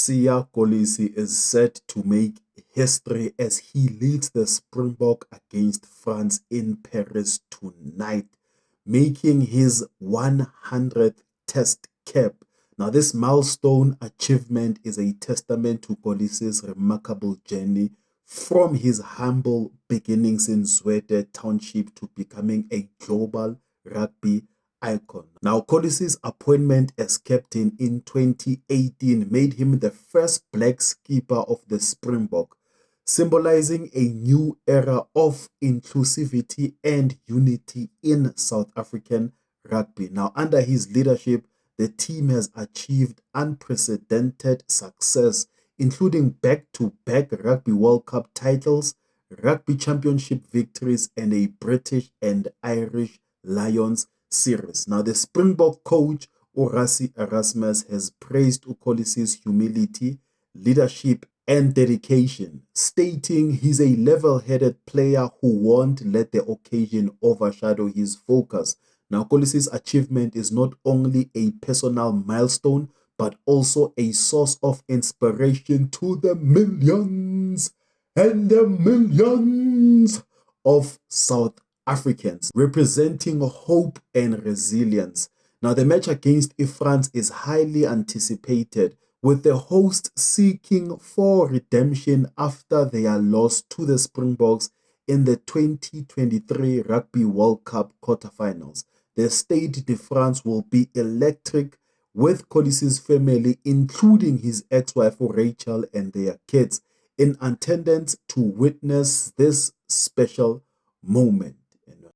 Siya Kolisi is set to make history as he leads the Springbok against France in Paris tonight, making his 100th Test cap. Now, this milestone achievement is a testament to Kolisi's remarkable journey from his humble beginnings in Zwede Township to becoming a global rugby icon. Now, Kolisi's appointment as captain in 2018 made him the first black skipper of the Springbok, symbolizing a new era of inclusivity and unity in South African rugby. Now, under his leadership, the team has achieved unprecedented success, including back-to-back Rugby World Cup titles, Rugby Championship victories, and a British and Irish Lions series. Now, the Springbok coach, Orasi Erasmus, has praised Kolisi's humility, leadership, and dedication, stating he's a level-headed player who won't let the occasion overshadow his focus. Now, Kolisi's achievement is not only a personal milestone, but also a source of inspiration to the millions and the millions of South Africans, representing hope and resilience. Now, the match against France is highly anticipated, with the hosts seeking for redemption after their loss to the Springboks in the 2023 Rugby World Cup quarterfinals. The Stade de France will be electric, with Kolisi's family, including his ex-wife Rachel and their kids, in attendance to witness this special moment.